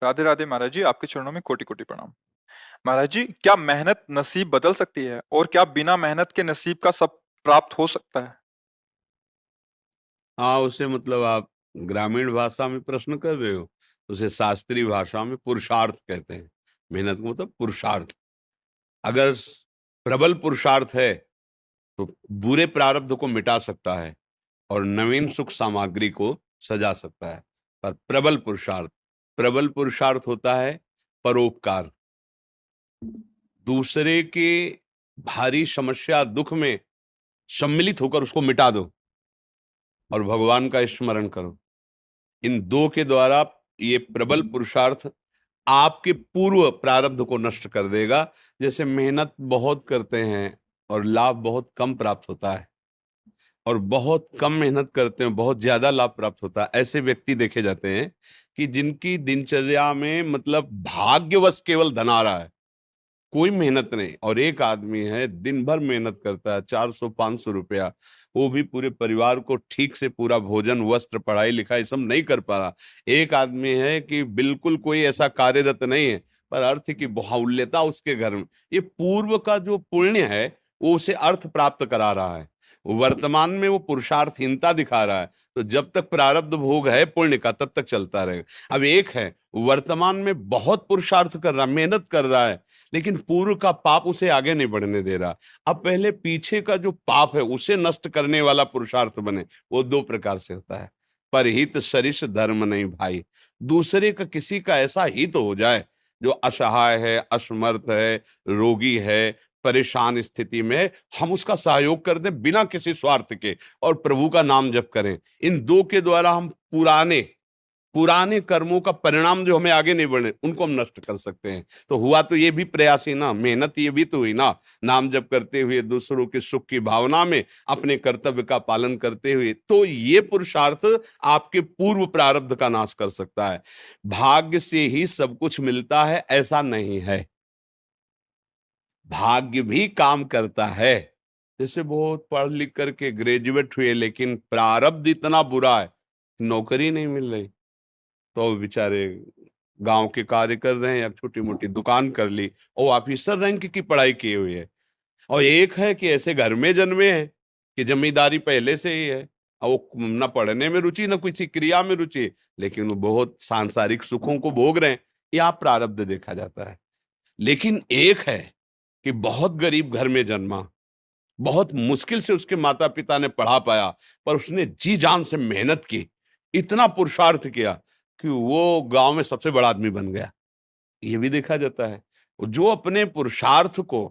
राधे राधे महाराज जी, आपके चरणों में कोटि कोटि प्रणाम। महाराज जी, क्या मेहनत नसीब बदल सकती है और क्या बिना मेहनत के नसीब का सब प्राप्त हो सकता है? हाँ, उसे मतलब आप ग्रामीण भाषा में प्रश्न कर रहे हो। उसे शास्त्रीय भाषा में पुरुषार्थ कहते हैं। मेहनत का मतलब पुरुषार्थ। अगर प्रबल पुरुषार्थ है तो बुरे प्रारब्ध को मिटा सकता है और नवीन सुख सामग्री को सजा सकता है। पर प्रबल पुरुषार्थ होता है परोपकार। दूसरे के भारी समस्या दुख में सम्मिलित होकर उसको मिटा दो और भगवान का स्मरण करो। इन दो के द्वारा ये प्रबल पुरुषार्थ आपके पूर्व प्रारब्ध को नष्ट कर देगा। जैसे मेहनत बहुत करते हैं और लाभ बहुत कम प्राप्त होता है, और बहुत कम मेहनत करते हैं बहुत ज्यादा लाभ प्राप्त होता है। ऐसे व्यक्ति देखे जाते हैं कि जिनकी दिनचर्या में मतलब भाग्यवश केवल धन आ रहा है, कोई मेहनत नहीं। और एक आदमी है दिन भर मेहनत करता है, 400 500 रुपया, वो भी पूरे परिवार को ठीक से पूरा भोजन वस्त्र पढ़ाई लिखाई सब नहीं कर पा रहा। एक आदमी है कि बिल्कुल कोई ऐसा कार्यरत नहीं है, पर अर्थ की बाहुल्यता उसके घर में, ये पूर्व का जो पुण्य है वो उसे अर्थ प्राप्त करा रहा है। वर्तमान में वो पुरुषार्थहीनता दिखा रहा है। तो जब तक प्रारब्ध भोग है पुण्य का तब तक चलता रहेगा। अब एक है वर्तमान में बहुत पुरुषार्थ कर रहा, मेहनत कर रहा है, लेकिन पूर्व का पाप उसे आगे नहीं बढ़ने दे रहा। अब पहले पीछे का जो पाप है उसे नष्ट करने वाला पुरुषार्थ बने। वो दो प्रकार से होता है। परहित सरिस धर्म नहीं भाई। दूसरे का किसी का ऐसा हित हो जाए जो असहाय है, असमर्थ है, रोगी है, परेशान स्थिति में, हम उसका सहयोग कर दें बिना किसी स्वार्थ के और प्रभु का नाम जप करें। इन दो के द्वारा हम पुराने पुराने कर्मों का परिणाम जो हमें आगे नहीं बढ़ने, उनको हम नष्ट कर सकते हैं। तो हुआ तो ये भी प्रयास ही ना, मेहनत ये भी तो हुई ना। नाम जप करते हुए दूसरों के सुख की भावना में अपने कर्तव्य का पालन करते हुए, तो ये पुरुषार्थ आपके पूर्व प्रारब्ध का नाश कर सकता है। भाग्य से ही सब कुछ मिलता है ऐसा नहीं है, भाग्य भी काम करता है। जैसे बहुत पढ़ लिख करके ग्रेजुएट हुए लेकिन प्रारब्ध इतना बुरा है, नौकरी नहीं मिल रही, तो बेचारे गांव के कार्य कर रहे हैं या छोटी मोटी दुकान कर ली, और ऑफिसर रैंक की पढ़ाई किए हुए है। और एक है कि ऐसे घर में जन्मे हैं कि जमींदारी पहले से ही है, और वो न पढ़ने में रुचि न किसी क्रिया में रुचि, लेकिन वो बहुत सांसारिक सुखों को भोग रहे हैं। यहाँ प्रारब्ध देखा जाता है। लेकिन एक है कि बहुत गरीब घर में जन्मा, बहुत मुश्किल से उसके माता पिता ने पढ़ा पाया, पर उसने जी जान से मेहनत की, इतना पुरुषार्थ किया कि वो गांव में सबसे बड़ा आदमी बन गया। ये भी देखा जाता है। जो अपने पुरुषार्थ को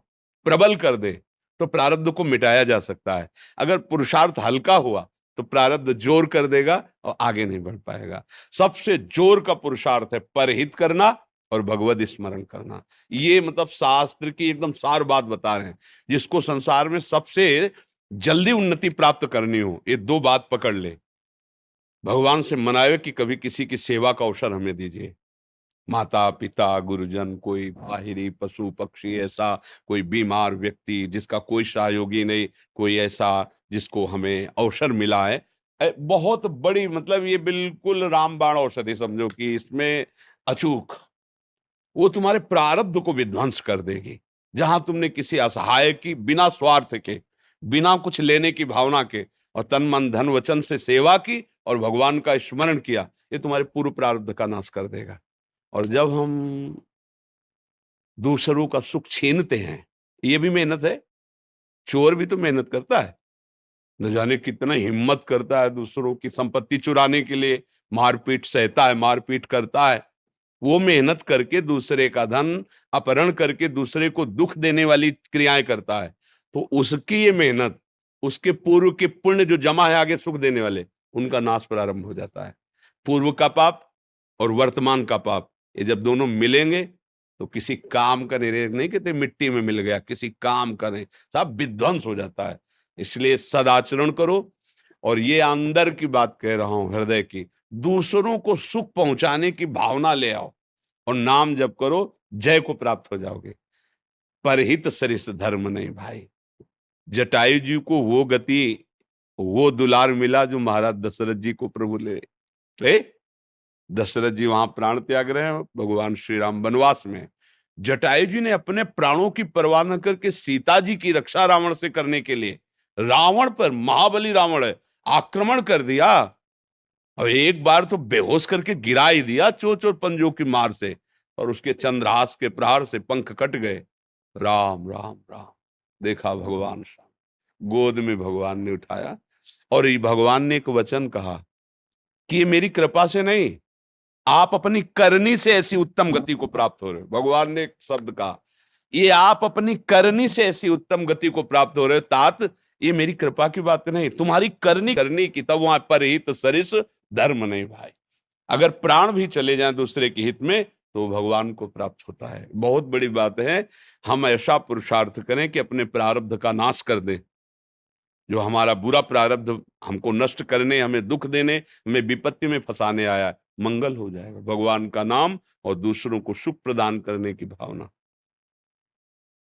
प्रबल कर दे तो प्रारब्ध को मिटाया जा सकता है। अगर पुरुषार्थ हल्का हुआ तो प्रारब्ध जोर कर देगा और आगे नहीं बढ़ पाएगा। सबसे जोर का पुरुषार्थ है परहित करना और भगवत स्मरण करना। ये मतलब शास्त्र की एकदम सार बात बता रहे हैं। जिसको संसार में सबसे जल्दी उन्नति प्राप्त करनी हो, ये दो बात पकड़ ले। भगवान से मनाए कि कभी किसी की सेवा का अवसर हमें दीजिए। माता पिता गुरुजन, कोई बाहरी पशु पक्षी, ऐसा कोई बीमार व्यक्ति जिसका कोई सहयोगी नहीं, कोई ऐसा जिसको हमें अवसर मिला है, बहुत बड़ी मतलब ये बिल्कुल रामबाण औषधि समझो कि इसमें अचूक वो तुम्हारे प्रारब्ध को विध्वंस कर देगी। जहां तुमने किसी असहाय की बिना स्वार्थ के, बिना कुछ लेने की भावना के और तन मन धन वचन से सेवा की और भगवान का स्मरण किया, ये तुम्हारे पूर्व प्रारब्ध का नाश कर देगा। और जब हम दूसरों का सुख छीनते हैं, ये भी मेहनत है। चोर भी तो मेहनत करता है, न जाने कितना हिम्मत करता है दूसरों की संपत्ति चुराने के लिए, मारपीट सहता है, मारपीट करता है। वो मेहनत करके दूसरे का धन अपहरण करके दूसरे को दुख देने वाली क्रियाएं करता है। तो उसकी ये मेहनत, उसके पूर्व के पुण्य जो जमा है आगे सुख देने वाले, उनका नाश प्रारंभ हो जाता है। पूर्व का पाप और वर्तमान का पाप, ये जब दोनों मिलेंगे तो किसी काम का नहीं कहते मिट्टी में मिल गया, किसी काम का नहीं, सब विध्वंस हो जाता है। इसलिए सदाचरण करो। और ये अंदर की बात कह रहा हूं, हृदय की, दूसरों को सुख पहुंचाने की भावना ले आओ और नाम जप करो, जय को प्राप्त हो जाओगे। परहित सरिस धर्म नहीं भाई। जटायु जी को वो गति, वो दुलार मिला जो महाराज दशरथ जी को प्रभु ले ले दशरथ जी वहां प्राण त्याग रहे हैं, भगवान श्री राम वनवास में। जटायु जी ने अपने प्राणों की परवाह न करके सीता जी की रक्षा रावण से करने के लिए रावण पर, महाबली रावण है, आक्रमण कर दिया। और एक बार तो बेहोश करके गिरा ही दिया चोंच और पंजों की मार से, और उसके चंद्रहास के प्रहार से पंख कट गए। राम राम राम। देखा भगवान श्याम, गोद में भगवान ने उठाया, और ये भगवान ने एक वचन कहा कि ये मेरी कृपा से नहीं, आप अपनी करनी से ऐसी उत्तम गति को प्राप्त हो रहे हो। भगवान ने एक शब्द कहा, ये आप अपनी करनी से ऐसी उत्तम गति को प्राप्त हो रहे हो। तात, ये मेरी कृपा की बात नहीं, तुम्हारी करनी करनी की, तब वहां पर हित सरिस धर्म नहीं भाई। अगर प्राण भी चले जाएं दूसरे के हित में तो भगवान को प्राप्त होता है। बहुत बड़ी बात है, हम ऐसा पुरुषार्थ करें कि अपने प्रारब्ध का नाश कर दें। जो हमारा बुरा प्रारब्ध हमको नष्ट करने, हमें दुख देने, हमें विपत्ति में फंसाने आया, मंगल हो जाएगा। भगवान का नाम और दूसरों को सुख प्रदान करने की भावना।